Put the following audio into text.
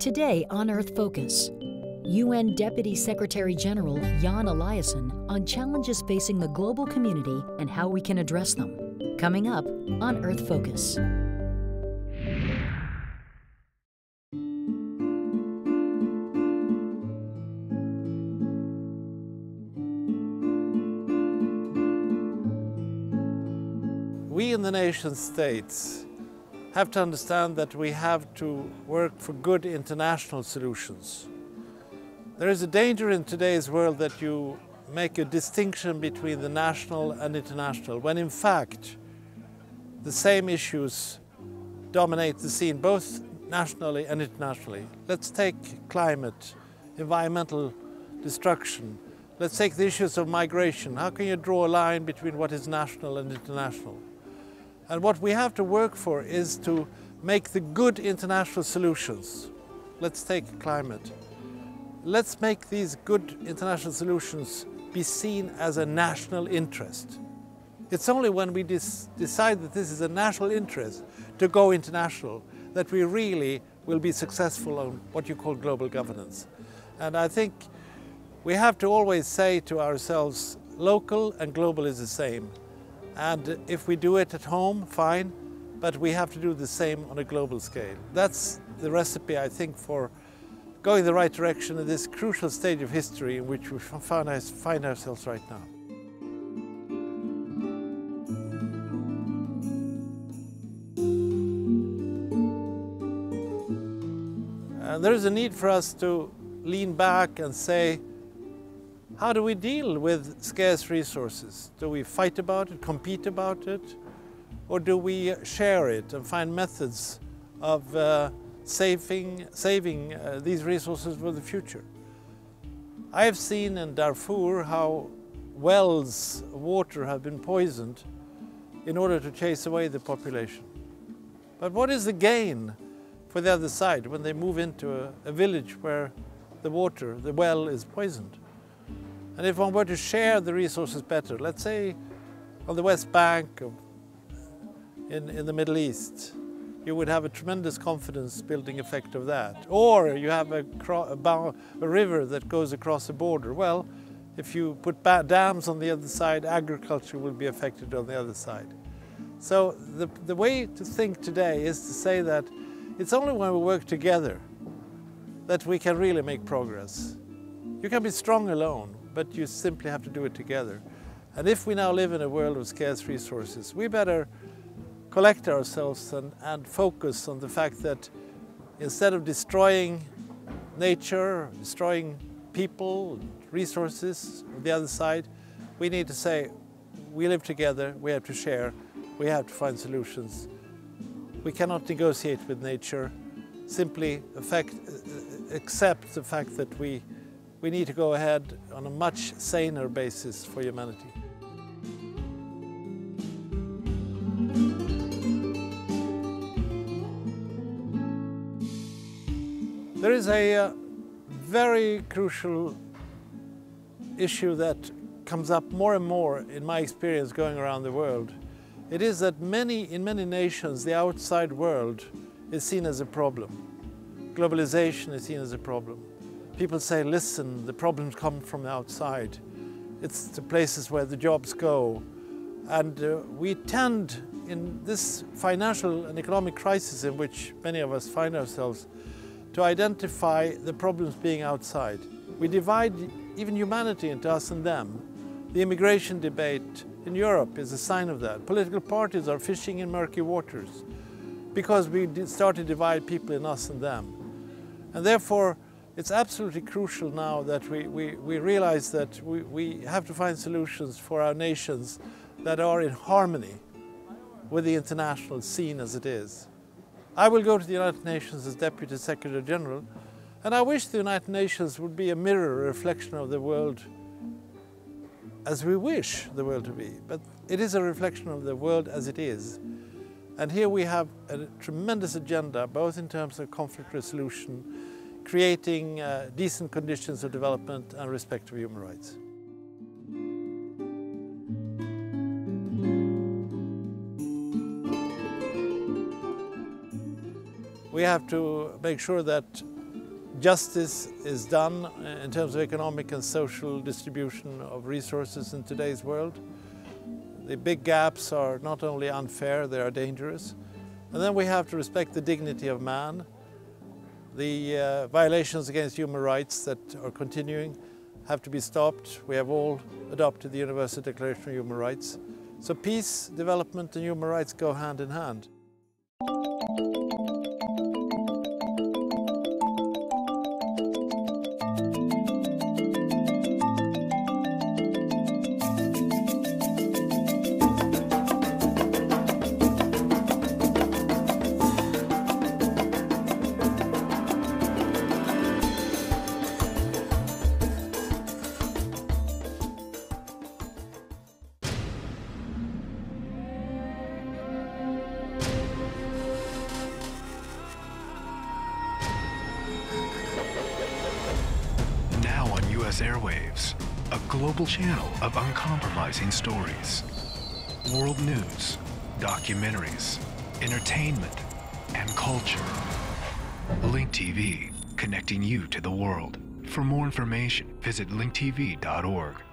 Today on Earth Focus, UN Deputy Secretary General Jan Eliasson on challenges facing the global community and how we can address them. Coming up on Earth Focus. We in the nation states have to understand that we have to work for good international solutions. There is a danger in today's world that you make a distinction between the national and international, when in fact the same issues dominate the scene both nationally and internationally. Let's take climate, environmental destruction. Let's take the issues of migration. How can you draw a line between what is national and international? And what we have to work for is to make the good international solutions. Let's take climate. Let's make these good international solutions be seen as a national interest. It's only when we decide that this is a national interest to go international that we really will be successful on what you call global governance. And I think we have to always say to ourselves, local and global is the same. And if we do it at home, fine, but we have to do the same on a global scale. That's the recipe, I think, for going the right direction in this crucial stage of history in which we find ourselves right now. And there is a need for us to lean back and say, how do we deal with scarce resources? Do we fight about it, compete about it, or do we share it and find methods of saving these resources for the future? I have seen in Darfur how wells of water have been poisoned in order to chase away the population. But what is the gain for the other side when they move into a village where the well is poisoned? And if one were to share the resources better, let's say on the West Bank in the Middle East, you would have a tremendous confidence building effect of that. Or you have a river that goes across the border. Well, if you put dams on the other side, agriculture will be affected on the other side. So the way to think today is to say that it's only when we work together that we can really make progress. You can be strong alone, but you simply have to do it together. And if we now live in a world of scarce resources, we better collect ourselves and focus on the fact that instead of destroying nature, destroying people, resources on the other side, we need to say, we live together, we have to share, we have to find solutions. We cannot negotiate with nature, simply accept the fact that we need to go ahead on a much saner basis for humanity. There is a very crucial issue that comes up more and more in my experience going around the world. It is that in many nations, the outside world is seen as a problem. Globalization is seen as a problem. People say, listen, the problems come from the outside. It's the places where the jobs go. And we tend, in this financial and economic crisis in which many of us find ourselves, to identify the problems being outside. We divide even humanity into us and them. The immigration debate in Europe is a sign of that. Political parties are fishing in murky waters because we start to divide people in us and them. And therefore, it's absolutely crucial now that we realize that we have to find solutions for our nations that are in harmony with the international scene as it is. I will go to the United Nations as Deputy Secretary General, and I wish the United Nations would be a mirror, a reflection of the world as we wish the world to be. But it is a reflection of the world as it is. And here we have a tremendous agenda, both in terms of conflict resolution, creating decent conditions of development and respect for human rights. We have to make sure that justice is done in terms of economic and social distribution of resources in today's world. The big gaps are not only unfair, they are dangerous. And then we have to respect the dignity of man. The violations against human rights that are continuing have to be stopped. We have all adopted the Universal Declaration of Human Rights. So peace, development and human rights go hand in hand. U.S. airwaves, a global channel of uncompromising stories. World news, documentaries, entertainment, and culture. Link TV, connecting you to the world. For more information, visit linktv.org.